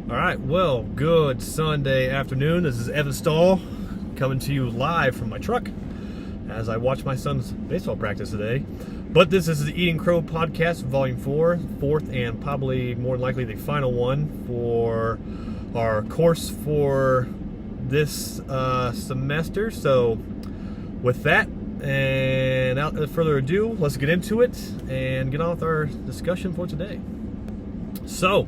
All right, well, good Sunday afternoon. This is Evan Stahl coming to you live from my truck as I watch my son's baseball practice today. But this is the Eating Crow podcast, volume 4, fourth and probably more than likely the final one for our course for this semester. So with that, and without further ado, let's get into it and get on with our discussion for today. So,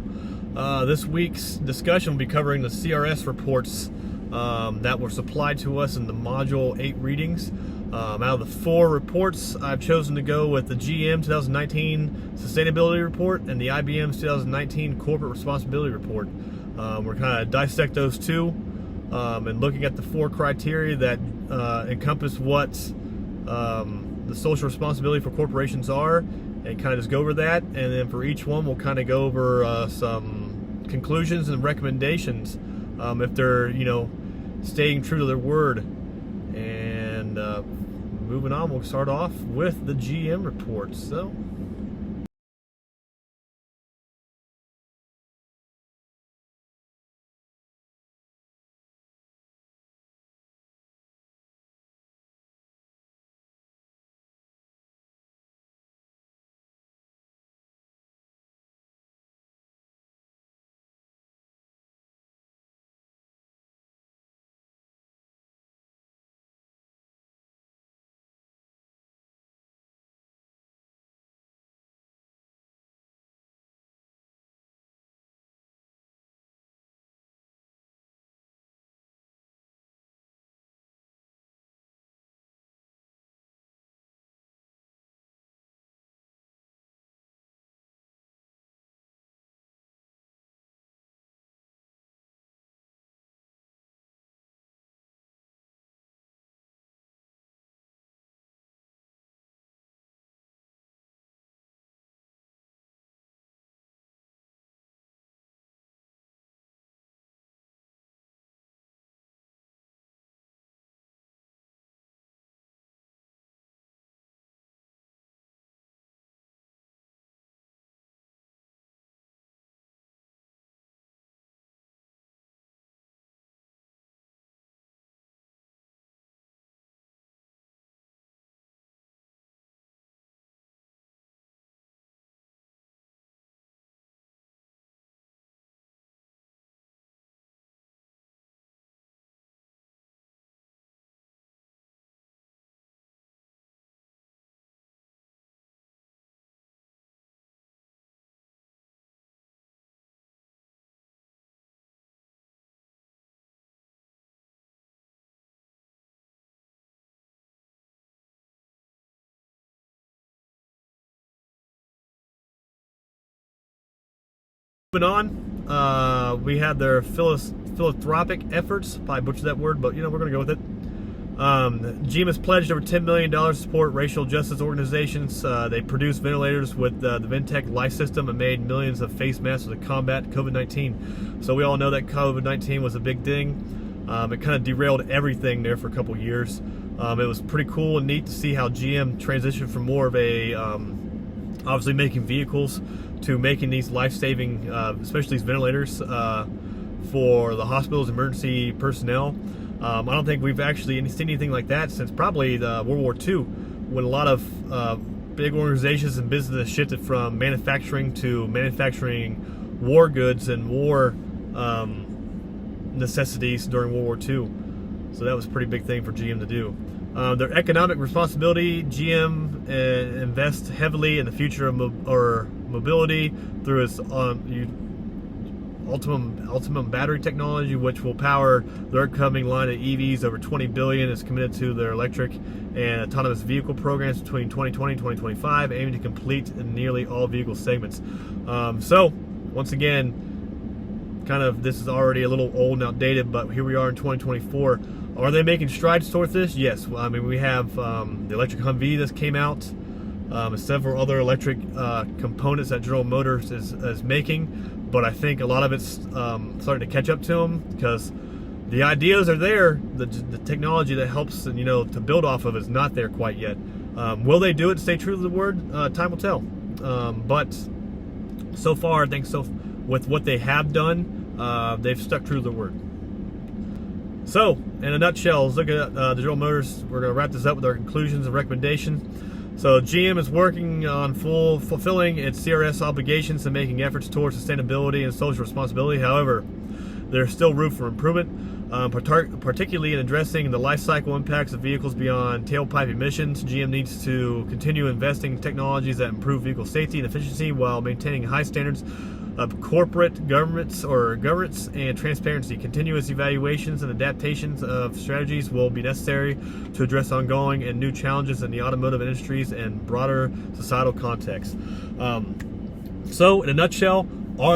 this week's discussion will be covering the CRS reports that were supplied to us in the Module 8 readings. Out of the 4 reports, I've chosen to go with the GM 2019 Sustainability Report and the IBM's 2019 Corporate Responsibility Report. We're kind of dissect those two and looking at the 4 criteria that encompass what the social responsibility for corporations are, and kind of just go over that. And then for each one, we'll kind of go over some conclusions and recommendations if they're, staying true to their word. And moving on, we'll start off with the GM report. So. Moving on, we had their philanthropic efforts. Probably butchered that word, but we're going to go with it. GM has pledged over $10 million to support racial justice organizations. They produced ventilators with the Ventec Life System and made millions of face masks to combat COVID-19. So we all know that COVID-19 was a big thing. It kind of derailed everything there for a couple years. It was pretty cool and neat to see how GM transitioned from more of a obviously making vehicles to making these life-saving, especially these ventilators for the hospital's emergency personnel. I don't think we've actually seen anything like that since probably World War II, when a lot of big organizations and businesses shifted from manufacturing to manufacturing war goods and war necessities during World War II. So that was a pretty big thing for GM to do. Their economic responsibility, GM invests heavily in the future of mobility through its Ultimum battery technology, which will power their upcoming line of EVs. Over $20 billion is committed to their electric and autonomous vehicle programs between 2020 and 2025, aiming to complete in nearly all vehicle segments. So, once again, kind of this is already a little old and outdated, but here we are in 2024. Are they making strides towards this? Yes. I mean, we have the electric Humvee that came out, and several other electric components that General Motors is making. But I think a lot of it's starting to catch up to them, because the ideas are there. The technology that helps and to build off of is not there quite yet. Will they do it? Stay true to the word? Time will tell. But so far, I think with what they have done, they've stuck true to their word. So, in a nutshell, let's look at the General Motors. We're going to wrap this up with our conclusions and recommendations. So, GM is working on fulfilling its CRS obligations and making efforts towards sustainability and social responsibility. However, there's still room for improvement, particularly in addressing the life cycle impacts of vehicles beyond tailpipe emissions. GM needs to continue investing in technologies that improve vehicle safety and efficiency while maintaining high standards of corporate governance and transparency. Continuous evaluations and adaptations of strategies will be necessary to address ongoing and new challenges in the automotive industries and broader societal context. So, in a nutshell,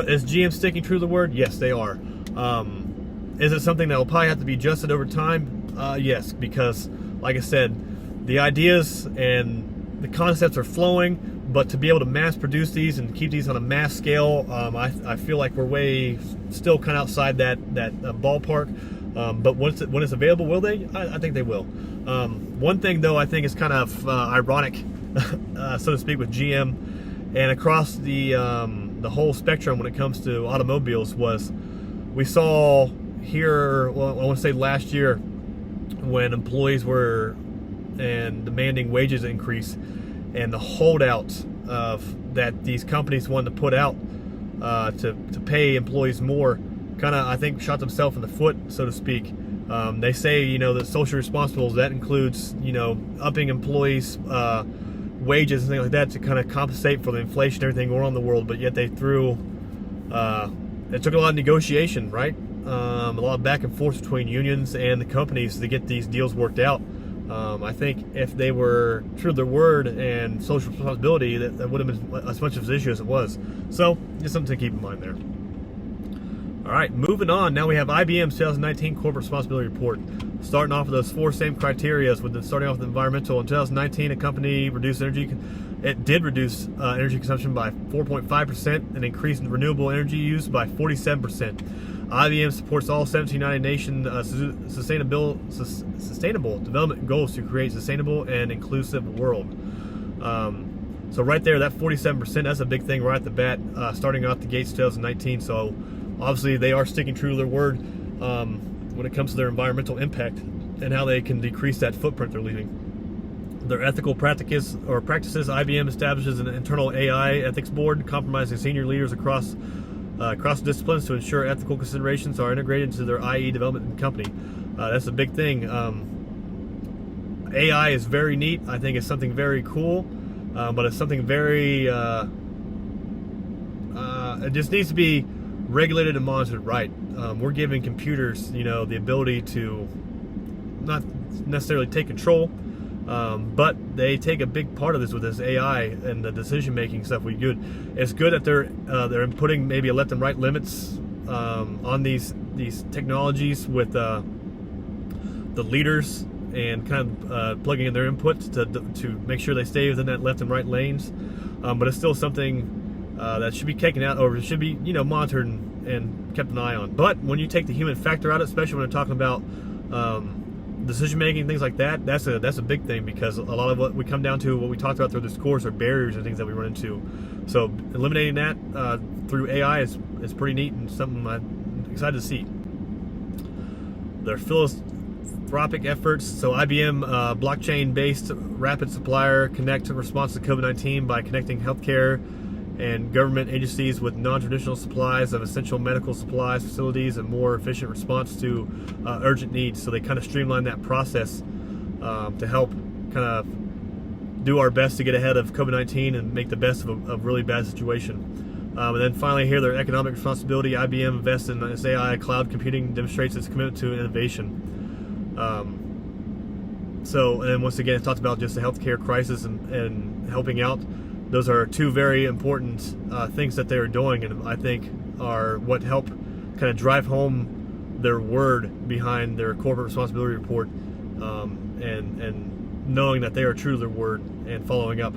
is GM sticking true to the word? Yes, they are. Is it something that will probably have to be adjusted over time? Yes, because, like I said, the ideas and the concepts are flowing. But to be able to mass produce these and keep these on a mass scale, I feel like we're still kind of outside that ballpark. But when it's available, will they? I think they will. One thing, though, I think is kind of ironic, so to speak, with GM and across the whole spectrum when it comes to automobiles was we saw here, well, I want to say last year, when employees were demanding wages increase. And the holdouts of that these companies wanted to put out to pay employees more, kind of, I think, shot themselves in the foot, so to speak. They say, that social responsibles, that includes, upping employees' wages and things like that to kind of compensate for the inflation and everything going on in the world. But yet they it took a lot of negotiation, right? A lot of back and forth between unions and the companies to get these deals worked out. I think if they were true to their word and social responsibility, that would have been as much of an issue as it was. So, just something to keep in mind there. All right, moving on. Now we have IBM's 2019 Corporate Responsibility Report. Starting off with those four same criteria, starting off with environmental. In 2019, the company reduced energy. It did reduce energy consumption by 4.5% and increased renewable energy use by 47%. IBM supports all 17 United Nations sustainable development goals to create a sustainable and inclusive world. So right there, that 47%, that's a big thing right at the bat, starting off the gates 2019. So obviously they are sticking true to their word when it comes to their environmental impact and how they can decrease that footprint they're leaving. Their ethical practices, IBM establishes an internal AI ethics board, compromising senior leaders across disciplines to ensure ethical considerations are integrated into their IE development company. That's a big thing. AI is very neat. I think it's something very cool, but it's something very, it just needs to be regulated and monitored right. We're giving computers, the ability to not necessarily take control, but they take a big part of this with this AI and the decision-making stuff we do. It's good that they're putting maybe a left and right limits on these technologies with the leaders and kind of plugging in their input to make sure they stay within that left and right lanes. But it's still something that should be taken out, or it should be monitored and kept an eye on. But when you take the human factor out, especially when they're talking about decision making, things like that, that's a big thing, because a lot of what we come down to, what we talked about through this course, are barriers and things that we run into. So eliminating that through AI is pretty neat and something I'm excited to see. Their philanthropic efforts. So IBM blockchain-based rapid supplier connect in response to COVID-19 by connecting healthcare and government agencies with non-traditional supplies of essential medical supplies, facilities, and more efficient response to urgent needs. So they kind of streamline that process to help kind of do our best to get ahead of COVID-19 and make the best of a really bad situation. And then finally here, their economic responsibility. IBM invests in this AI cloud computing, demonstrates its commitment to innovation. So, and then once again, it talked about just the healthcare crisis and helping out. Those are two very important things that they are doing, and I think are what help kind of drive home their word behind their corporate responsibility report, and knowing that they are true to their word and following up.